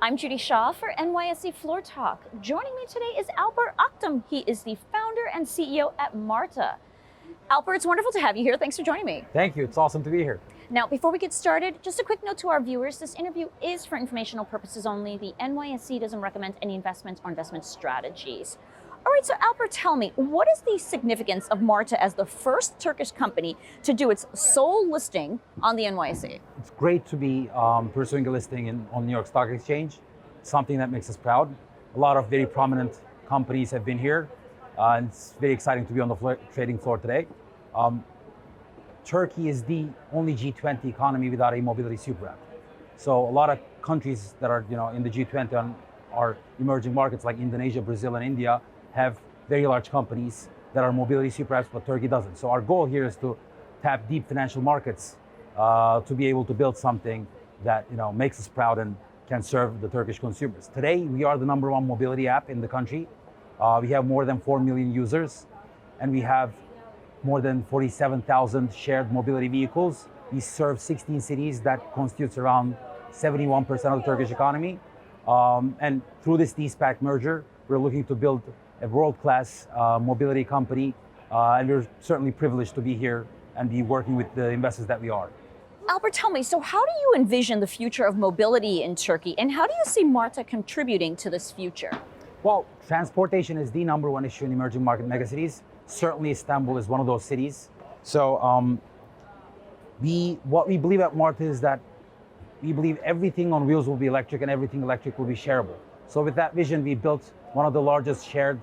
I'm Judy Shaw'a for NYSE Floor Talk. Joining me today is Alper Öktem. He is the founder and CEO at Martı'yı. Alper, it's wonderful to have you here. Thanks for joining me. Thank you. It's awesome to be here. Now, before we get started, just a quick note to our viewers. This interview is for informational purposes only. The NYSE doesn't recommend any investments or investment strategies. All right, so Alper, tell me, what is the significance of Martı'yı as the first Turkish company to do its sole listing on the NYSE? It's great to be pursuing a listing on New York Stock Exchange, something that makes us proud. A lot of very prominent companies have been here, and it's very exciting to be on the trading floor today. Turkey is the only G20 economy without a mobility super app. So a lot of countries that are in the G20 and are emerging markets like Indonesia, Brazil, and India have very large companies that are mobility super apps, but Turkey doesn't. So our goal here is to tap deep financial markets to be able to build something that makes us proud and can serve the Turkish consumers. Today, we are the #1 mobility app in the country. We have more than 4 million users, and we have more than 47,000 shared mobility vehicles. We serve 16 cities that constitutes around 71% of the Turkish economy. And through this de-SPAC merger, we're looking to build a world-class mobility company, and we're certainly privileged to be here and be working with the investors that we are. Alper, tell me, so how do you envision the future of mobility in Turkey, and how do you see Martı'yı contributing to this future? Well, transportation is the #1 issue in emerging market megacities. Certainly Istanbul is one of those cities. So what we believe at Martı'yı is that we believe everything on wheels will be electric and everything electric will be shareable. So with that vision, we built one of the largest shared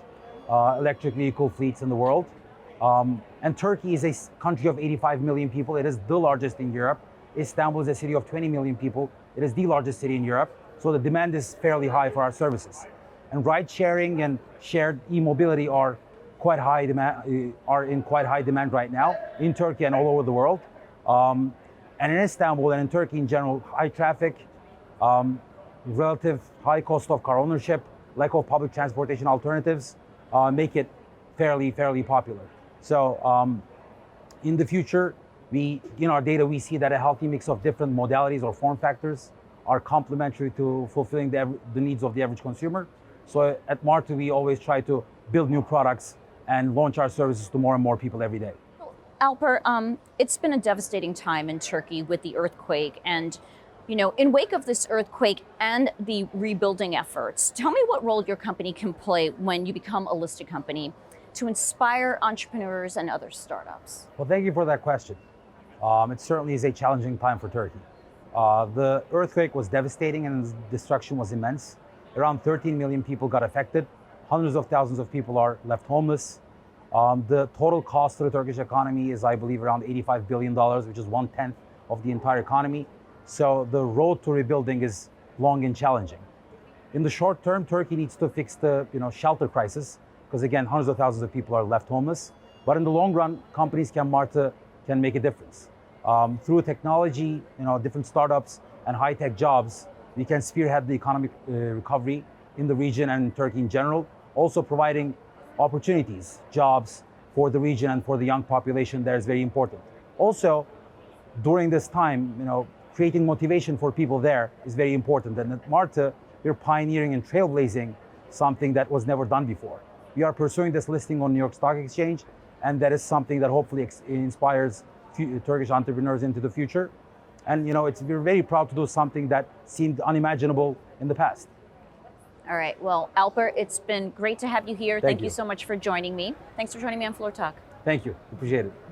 electric vehicle fleets in the world. And Turkey is a country of 85 million people. It is the largest in Europe. Istanbul is a city of 20 million people. It is the largest city in Europe. So the demand is fairly high for our services. And ride sharing and shared e-mobility are in quite high demand right now in Turkey and all over the world. And in Istanbul and in Turkey in general, high traffic, relative high cost of car ownership, lack of public transportation alternatives make it fairly popular. So in the future, in our data, we see that a healthy mix of different modalities or form factors are complementary to fulfilling the needs of the average consumer. So at Martı'yı, we always try to build new products and launch our services to more and more people every day. Alper, it's been a devastating time in Turkey with the earthquake, and in wake of this earthquake and the rebuilding efforts, tell me what role your company can play when you become a listed company to inspire entrepreneurs and other startups. Well, thank you for that question. It certainly is a challenging time for Turkey. The earthquake was devastating and the destruction was immense. Around 13 million people got affected. Hundreds of thousands of people are left homeless. The total cost to the Turkish economy is, I believe, around $85 billion, which is 1/10 of the entire economy. So the road to rebuilding is long and challenging. In the short term, Turkey needs to fix the shelter crisis, because again, hundreds of thousands of people are left homeless. But in the long run, companies Martı'yı can make a difference. Through technology, different startups and high-tech jobs, we can spearhead the economic recovery in the region and in Turkey in general, also providing opportunities, jobs for the region and for the young population there is very important. Also, during this time, creating motivation for people there is very important. And at Martı'yı, we're pioneering and trailblazing something that was never done before. We are pursuing this listing on New York Stock Exchange, and that is something that hopefully inspires Turkish entrepreneurs into the future. And we're very proud to do something that seemed unimaginable in the past. All right, well, Alper, it's been great to have you here. Thank you so much for joining me. Thanks for joining me on Floor Talk. Thank you, appreciate it.